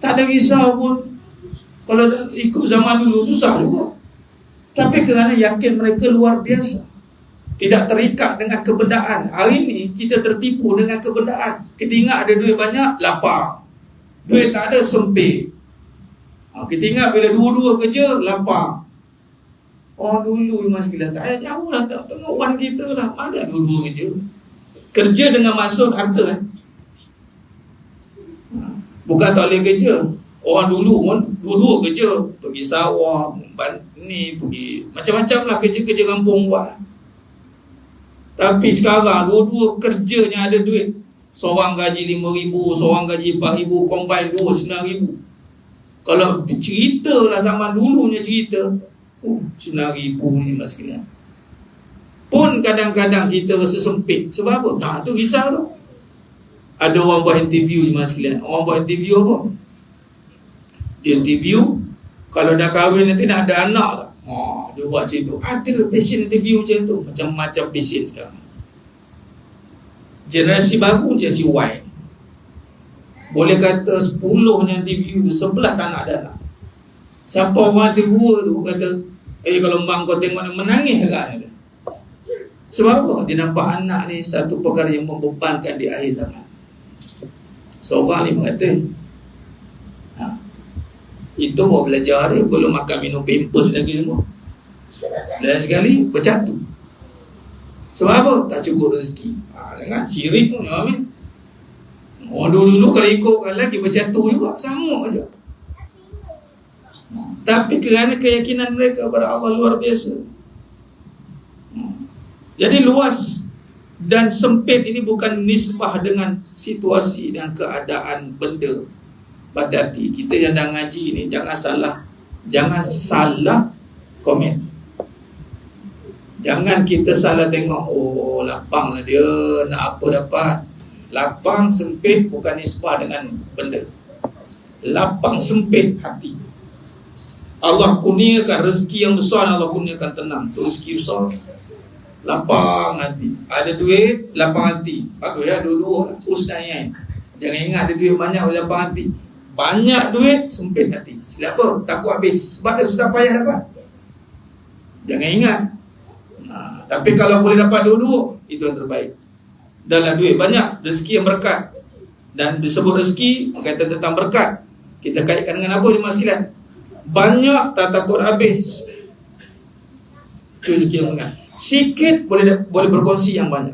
Tak ada risau pun. Kalau ikut zaman dulu susah juga. Tapi kerana yakin mereka luar biasa, tidak terikat dengan kebendaan. Hari ini kita tertipu dengan kebendaan. Kita ingat ada duit banyak, lapang. Duit tak ada, sempit. Kita ingat bila dua-dua kerja, lapang. Oh dulu Mas Gilang tak ada jauh lah, tengok wan kita lah. Mana dua-dua kerja. Kerja dengan maksud harta. Bukan tak boleh kerja. Orang dulu pun dua-dua kerja. Pergi sawah, ni pergi macam-macam lah kerja-kerja kampung buat. Tapi sekarang dua-dua kerjanya ada duit. Seorang gaji 5,000, seorang gaji 4,000, combine 9,000. Kalau cerita lah zaman dulunya cerita, 9,000 ni Mas Gilang. Pun kadang-kadang kita rasa sempit. Sebab apa? Tu risau tu. Ada orang buat interview Mas Gilang. Orang buat interview apa? Dia interview, kalau dah kahwin nanti nak ada anak tak? Dia buat macam tu. Ada passion interview macam tu. Macam-macam passion sekarang. Generasi baru, generasi Y, boleh kata 10 yang interview tu, 11 tak nak ada anak. Siapa orang tua tu kata, kalau mak kau tengok ni menangis agaknya. Sebab apa? Dia nampak anak ni satu perkara yang membebankan di akhir zaman. Seorang ni berkata, itu mau belajar dia, belum makan minum pampers lagi semua. Dan sekali bercatu. Sebab apa? Tak cukup rezeki. Jangan syirik pun ni. Orang dulu kalau ikutkan lagi bercatu juga, sama aja. Tapi kerana keyakinan mereka kepada Allah luar biasa. Jadi luas dan sempit ini bukan nisbah dengan situasi dan keadaan benda. Hati-hati, kita yang dah ngaji ni jangan salah komen. Jangan kita salah tengok, oh lapang lah dia, nak apa dapat. Lapang sempit bukan nisbah dengan benda. Lapang sempit hati. Allah kurniakan rezeki yang besar, Allah kurniakan tenang, itu rezeki besar. Lapang hati, ada duit, lapang hati. Bagus ya, dua-dua husnain. Jangan ingat ada duit banyak boleh lapang hati. Banyak duit, sempit hati. Kenapa? Takut habis. Sebab dia susah payah dapat. Jangan ingat. Tapi kalau boleh dapat dua-dua, itu yang terbaik. Dalam duit banyak, rezeki yang berkat. Dan disebut rezeki, berkaitan tentang berkat. Kita kaitkan dengan apa jemaah sekalian? Banyak tak takut habis. Itu rezeki yang berkat. Sikit boleh berkongsi yang banyak.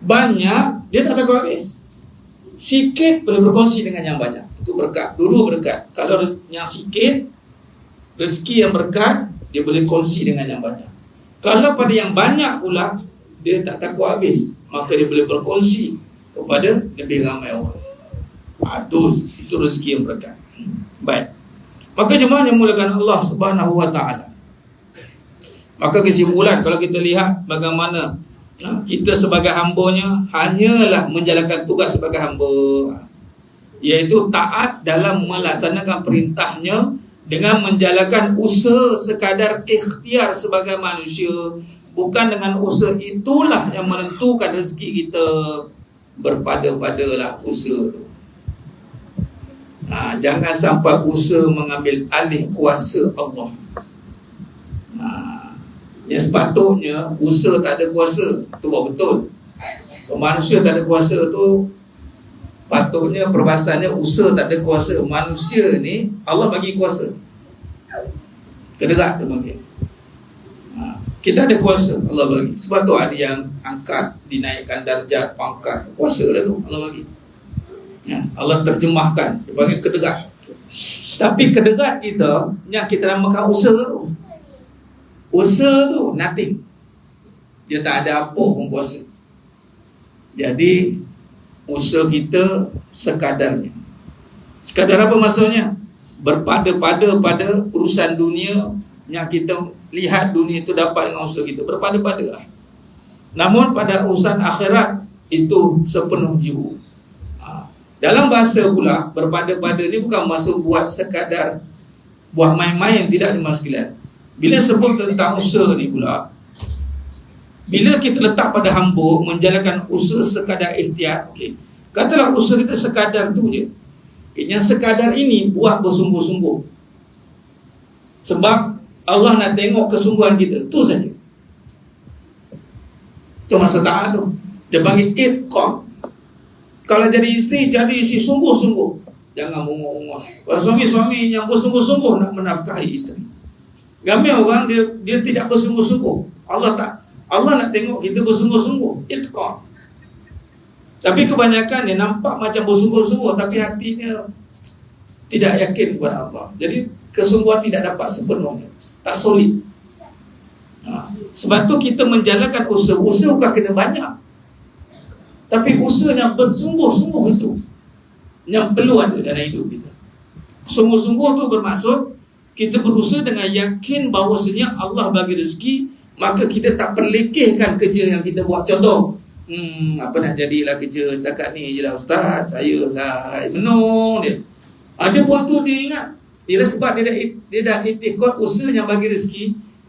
Banyak, dia tak takut habis. Sikit boleh berkongsi dengan yang banyak. Itu berkat, dua-dua berkat. Kalau yang sikit, rezeki yang berkat, dia boleh kongsi dengan yang banyak. Kalau pada yang banyak pula, dia tak takut habis, maka dia boleh berkongsi kepada lebih ramai orang. Itu rezeki yang berkat. Baik. Maka jemaah yang mulakan Allah Subhanahu wa taala. Maka kesimpulan kalau kita lihat bagaimana kita sebagai hamba-Nya hanyalah menjalankan tugas sebagai hamba, iaitu taat dalam melaksanakan perintah-Nya dengan menjalankan usaha sekadar ikhtiar sebagai manusia, bukan dengan usaha itulah yang menentukan rezeki kita. Berpada-padalah usaha tu. Jangan sampai usaha mengambil alih kuasa Allah. Yang sepatutnya usaha tak ada kuasa, tu buat betul. Kalau manusia tak ada kuasa tu, patutnya perbahasannya usaha tak ada kuasa. Manusia ni Allah bagi kuasa. Kederat dia bagi. Kita ada kuasa, Allah bagi. Sebab tu ada yang angkat, dinaikkan darjat, pangkat. Kuasa lah tu Allah bagi. Allah terjemahkan, dia bagi kederat. Tapi kederat kita yang kita namakan usaha tu. Usaha tu nothing. Dia tak ada apa pun kuasa. Jadi usaha kita sekadarnya. Sekadar apa maksudnya? Berpada-pada pada urusan dunia yang kita lihat dunia itu dapat dengan usaha kita. Berpada-pada lah. Namun pada urusan akhirat itu sepenuh jiwa. Dalam bahasa pula, berpada-pada ni bukan maksud buat sekadar buat main-main, tidak jemaah sekalian. Bila sebut tentang usaha ni pula, bila kita letak pada hamba menjalankan usaha sekadar ikhtiar, okey. Katalah usaha kita sekadar tu je. Okay, yang sekadar ini buat bersungguh-sungguh. Sebab Allah nak tengok kesungguhan kita, tu saja. Itu maksud taat tu. Dia panggil itqan. Kalau jadi isteri sungguh-sungguh. Jangan bunguk-bunguk. Kalau suami yang bersungguh-sungguh nak menafkahi isteri. Ramai orang dia tidak bersungguh-sungguh. Allah nak tengok kita bersungguh-sungguh. Itqan. Tapi kebanyakan dia nampak macam bersungguh-sungguh, tapi hatinya tidak yakin kepada Allah. Jadi kesungguhan tidak dapat sepenuhnya, tak solid. Sebab tu kita menjalankan usaha bukan kena banyak, tapi usaha yang bersungguh-sungguh itu yang perlu ada dalam hidup kita. Sungguh-sungguh tu bermaksud kita berusaha dengan yakin bahawasanya Allah bagi rezeki, maka kita tak perlekehkan kerja yang kita buat. Contoh, apa nak jadilah kerja setakat ni je lah ustaz, saya lah menung dia. Dia buat tu dia ingat. Dia sebab dia dah iktikad usaha yang bagi rezeki.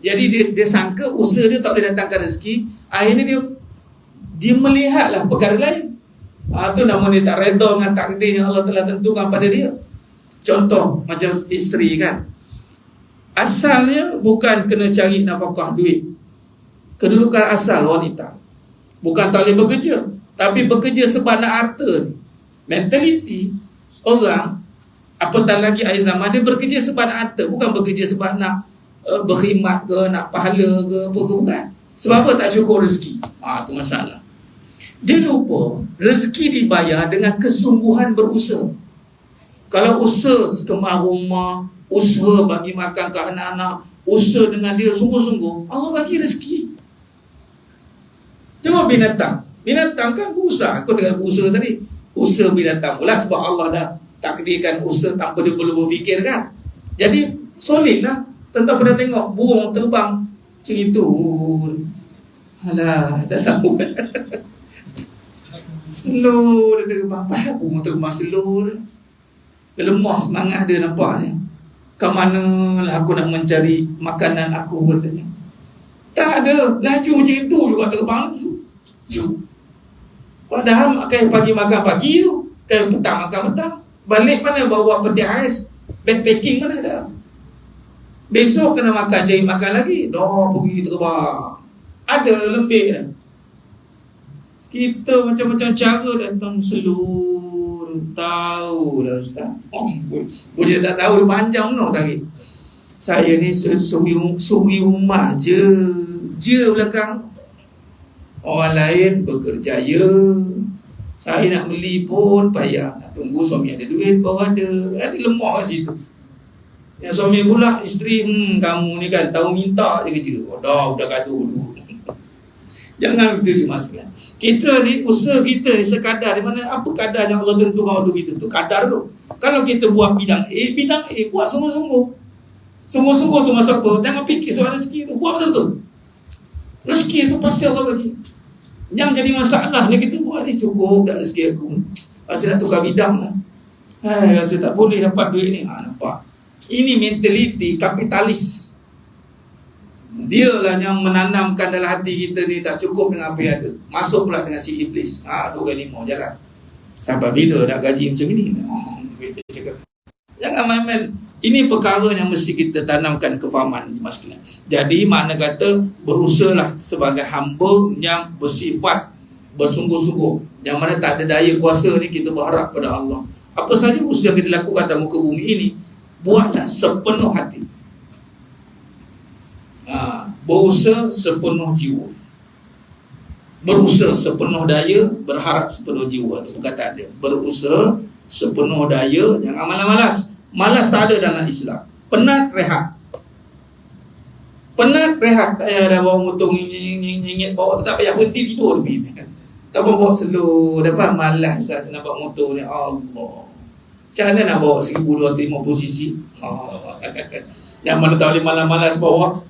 Jadi dia sangka usaha dia tak boleh datangkan rezeki. Akhirnya dia melihatlah perkara lain. Tu nama dia tak redha dengan takdir yang Allah telah tentukan pada dia. Contoh macam isteri kan, asalnya bukan kena cari nafkah duit. Kedudukan asal wanita bukan tak boleh bekerja, tapi bekerja sebab nak harta ni. Mentaliti orang apatah lagi akhir zaman, dia bekerja sebab nak harta, bukan bekerja sebab nak berkhidmat ke, nak pahala ke, apa ke, bukan. Sebab apa? Tak cukup rezeki. Tu masalah. Dia lupa rezeki dibayar dengan kesungguhan berusaha. Kalau usaha sekemar rumah, usaha bagi makan ke anak-anak, usaha dengan dia sungguh-sungguh, Allah bagi rezeki. Tengok binatang. Binatang kan berusaha. Aku tengah berusaha tadi. Usaha binatang pula sebab Allah dah takdirkan usaha tanpa dia perlu berfikir kan. Jadi solid lah. Tentang pernah tengok burung terbang Macam itu. Alah, tak tahu. Slow dia kata, apa aku terbang slow dia. Dia lemah semangat dia nampaknya. Ke manalah aku nak mencari makanan aku, katanya. Tak ada, laju macam itu juga terbang. Padahal kayak pagi makan pagi tu, kayak petang makan petang. Balik mana bawa peti ais, backpacking mana ada. Besok kena makan, cari makan lagi. Dah pergi terbang. Ada lembik dah. Kita macam-macam cara datang seluruh. Tahu dah Ustaz. Boleh tak tahu dia panjang no tadi. Saya ni suri rumah je belakang. Orang lain berkerjaya. Saya nak beli pun payah. Nak tunggu suami ada duit baru ada. Hati lemah kat situ. Yang suami pula isteri, kamu ni kan tahu minta je kerja. Oh, dah gaduh dulu. Jangan begitu Mas. Kita ni, usaha kita ni sekadar. Di mana apa kadar yang Allah tentukan untuk kita tu? Kadar tu. Kalau kita buat bidang A, buat sungguh-sungguh. Sungguh-sungguh tu masuk apa? Jangan fikir soal rezeki tu. Buat betul-betul. Rezeki tu pasti Allah bagi. Yang jadi masalah ni kita buat ni cukup dah rezeki aku. Rasa nak tukar bidang lah. Rasa tak boleh dapat duit ni. Nampak. Ini mentaliti kapitalis. Dialah yang menanamkan dalam hati kita ni tak cukup dengan apa yang ada. Masuk pula dengan si iblis. 2 5 jalan. Sampai bila nak gaji macam ni? Jangan main-main. Ini perkara yang mesti kita tanamkan kefahaman. Jadi makna kata berusahalah sebagai hamba yang bersifat bersungguh-sungguh. Yang mana tak ada daya kuasa ni kita berharap pada Allah. Apa saja usaha kita lakukan dalam muka bumi ini, buatlah sepenuh hati. Berusaha sepenuh jiwa. Berusaha sepenuh daya, berharap sepenuh jiwa. Itu perkataan dia. Berusaha sepenuh daya, jangan malas-malas. Malas tak ada dalam Islam. Penat, rehat. Penat, rehat. Tak payah dah bawa motor nyingit bawa, tak payah berhenti tidur lebih. Tak bawa slow. Dapat malas saya nak bawa motor ni. Allah. Macam mana nak bawa 1250cc? Yang mana tak boleh malas-malas bawa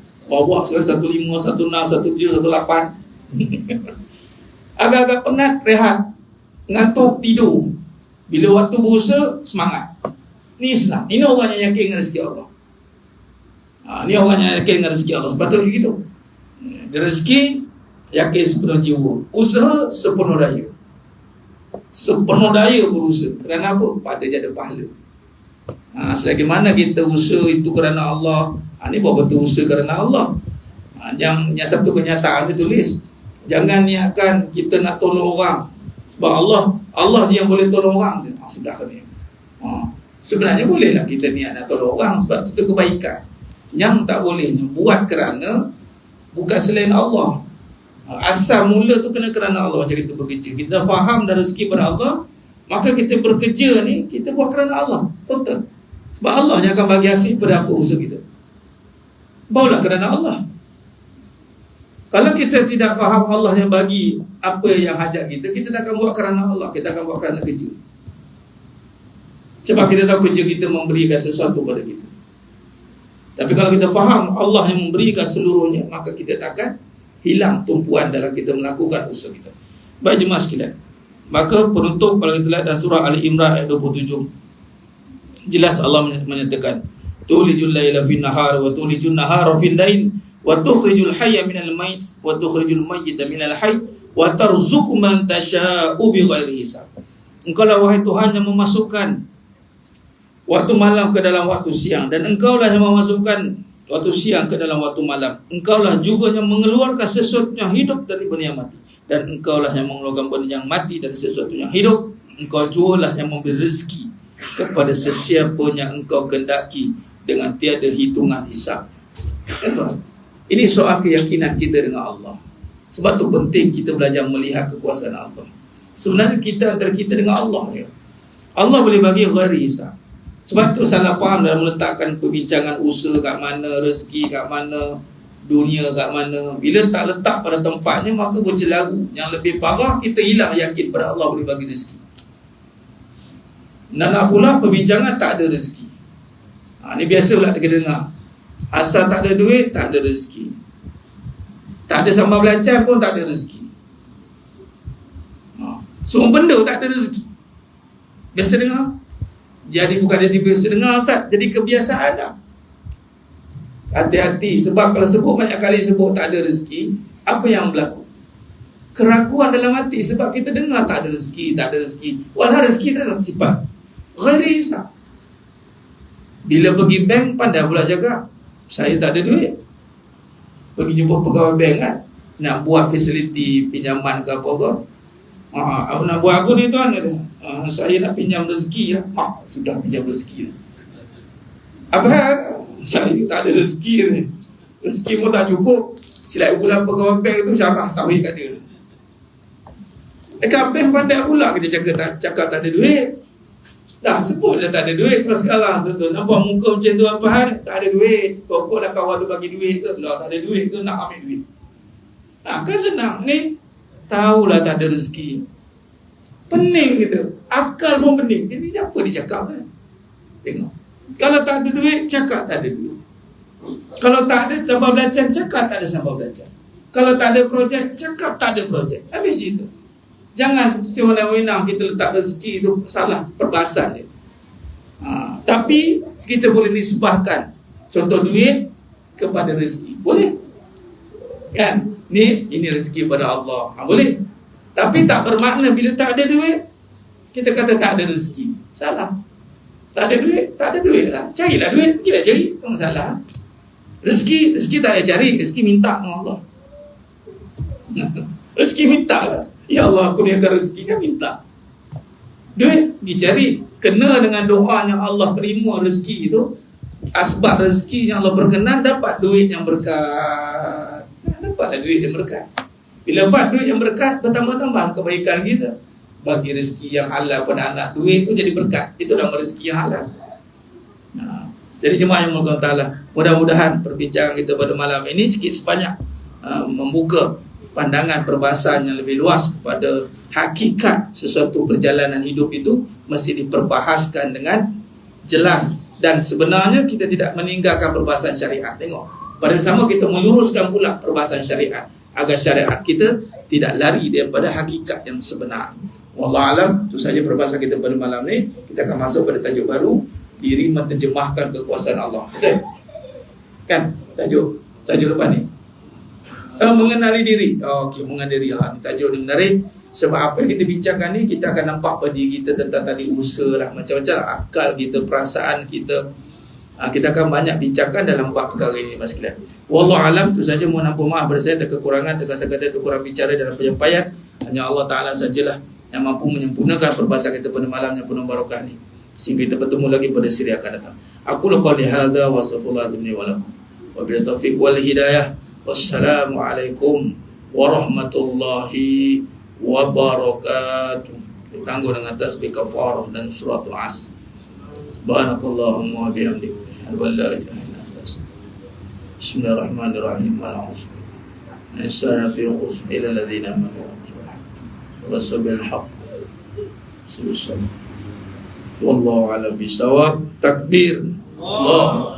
sekali 15, 16, 17, 18. Agak-agak penat, rehat. Ngantuk, tidur. Bila waktu berusaha, semangat. Ni Islam. Ini orang yang yakin dengan rezeki Allah. Ni orang yang yakin dengan rezeki Allah. Sepatutnya begitu. Rezeki, yakin sepenuh jiwa. Usaha, sepenuh daya. Sepenuh daya berusaha. Kerana apa? Pada dia ada pahala. Selagi mana kita usaha itu kerana Allah, ini buat betul usaha kerana Allah. Yang satu kenyataan dia tulis, jangan niatkan kita nak tolong orang. Sebab Allah dia yang boleh tolong orang. Sudah katanya. Sebenarnya bolehlah kita niat nak tolong orang, sebab itu kebaikan. Yang tak bolehnya buat kerana bukan selain Allah. Asal mula tu kena kerana Allah. Macam kita bekerja, kita dah faham dah rezeki pada Allah, maka kita bekerja ni kita buat kerana Allah. Betul. Sebab Allah yang akan bagi hasil pada apa usaha kita. Bawalah kerana Allah. Kalau kita tidak faham Allah yang bagi apa yang hajat kita, kita tak akan buat kerana Allah, kita akan buat kerana kerja. Sebab kita tahu kerja kita memberikan sesuatu pada kita. Tapi kalau kita faham Allah yang memberikan seluruhnya, maka kita takkan hilang tumpuan dalam kita melakukan usaha kita. Baik jemaah sekalian, maka penutup kalau kita lihat dalam surah Ali Imran ayat 27, jelas Allah menyatakan, tulijul laila fin nahar wa tulijun nahara fil lail wa tukhrijul hayya minal mayyit wa tukhrijul mayyita minal hayy wa tarzuqu man tasha'u bighairi hisab. Engkau lah wahai Tuhan yang memasukkan waktu malam ke dalam waktu siang, dan engkaulah yang memasukkan waktu siang ke dalam waktu malam. Engkaulah juga yang mengeluarkan sesuatu yang hidup dari benda yang mati, dan engkaulah yang mengeluarkan benda yang mati dari sesuatu yang hidup. Engkau jualah yang memberi rezeki kepada sesiapa yang engkau kehendaki dengan tiada hitungan hisab. Ini soal keyakinan kita dengan Allah. Sebab tu penting kita belajar melihat kekuasaan Allah. Sebenarnya kita antara kita dengan Allah ya. Allah boleh bagi ghairi hisab. Sebab tu salah faham dalam meletakkan perbincangan usaha kat mana, rezeki kat mana, dunia kat mana. Bila tak letak pada tempatnya, maka bercelaru. Yang lebih parah, kita hilang yakin pada Allah boleh bagi rezeki. Nak pula perbincangan tak ada rezeki. Ni biasa pula kita dengar. Asal tak ada duit, tak ada rezeki. Tak ada sambal belacan pun tak ada rezeki. Semua benda tak ada rezeki. Biasa dengar. Jadi bukan dia biasa dengar, Ustaz, jadi kebiasaan dah. Hati-hati, sebab kalau sebut banyak kali sebut tak ada rezeki, apa yang berlaku? Keraguan dalam hati, sebab kita dengar tak ada rezeki, tak ada rezeki. Walau rezeki tak ada sifat ghairi hisab. Bila pergi bank, pandai pula jaga. Saya tak ada duit, pergi jumpa pegawai bank kan, nak buat fasiliti pinjaman ke apa ke. Nak buat apa ni tuan? Saya nak pinjam rezeki lah. Sudah pinjam rezeki lah. Apa? Saya tak ada rezeki ni. Rezeki pun tak cukup. Silap bulan pegawai bank tu syarah tauhid kat dia. Dekat bank pandai pula kita cakap tak ada duit. Dah sebut dah tak ada duit. Kalau sekarang tu nampak muka macam tu apa hal? Tak ada duit. Kok lah kawan tu bagi duit ke? Lah tak ada duit ke nak ambil duit? Kan senang ni. Tahulah tak ada rezeki. Pening gitu. Akal pun pening. Jadi apa dia cakap kan? Tengok. Kalau tak ada duit, cakap tak ada duit. Kalau tak ada sambal belacan, cakap tak ada sambal belacan. Kalau tak ada projek, cakap tak ada projek. Habis itu. Jangan sewenang-wenang kita letak rezeki itu salah perbahasan dia. Tapi kita boleh nisbahkan contoh duit kepada rezeki. Boleh? Kan? Ini rezeki pada Allah. Boleh. Tapi tak bermakna bila tak ada duit kita kata tak ada rezeki. Salah. Tak ada duit, tak ada duit lah. Carilah duit, pergilah cari. Tak masalah. Rezeki tak payah cari, rezeki minta dengan Allah. Rezeki minta lah. Ya Allah, aku niatkan rezeki kan minta. Duit dicari, kena dengan doanya Allah terima rezeki itu. Asbab rezeki yang Allah berkenan, dapat duit yang berkat. Dapatlah duit yang berkat. Bila dapat duit yang berkat, bertambah-tambah kebaikan kita. Bagi rezeki yang halal pada anak, duit itu jadi berkat. Itu nama rezeki yang halal. Jadi jemaah yang Allah Ta'ala, mudah-mudahan perbincangan kita pada malam ini sikit sebanyak membuka pandangan perbahasan yang lebih luas kepada hakikat sesuatu perjalanan hidup itu mesti diperbahaskan dengan jelas. Dan sebenarnya kita tidak meninggalkan perbahasan syariat. Tengok, pada sama kita meluruskan pula perbahasan syariat agar syariat kita tidak lari daripada hakikat yang sebenar. Wallahualam. Itu saja perbahasan kita pada malam ni. Kita akan masuk pada tajuk baru, diri menterjemahkan kekuasaan Allah. Betul? Kan? Tajuk lepas ni mengenali diri. Okey, mengenali diri. Ni tajuk ni menarik. Sebab apa yang kita bincangkan ni, kita akan nampak pada diri kita tentang tadi usaha lah, macam-macam lah, akal kita, perasaan kita. Kita akan banyak bincangkan dalam bab perkara ini, mas sekalian. Wallahualam. Itu saja, mohon ampun maaf pada saya kekurangan, terkadang kurang bicara dalam penyampaian. Hanya Allah Ta'ala sajalah yang mampu menyempurnakan perbahasan kita pada malam yang penuh barakah ni, sehingga kita bertemu lagi pada siri akan datang. Aku lupa lihada wa sallallahu alaihi wa lakum wa bil taufiq wal hidayah. Wassalamualaikum warahmatullahi wabarakatuh. Ditangguh dengan tasbih kafarah dan suratul Asr. Subhanakallahumma wa bihamdika, asyhadu an la ilaha illa anta, astaghfiruka. Bismillahirrahmanirrahim. Al-insanu fi khusr illa alladhina amanu wasabil haq. Wallahu a'lam bisawab. Takbir. Allah.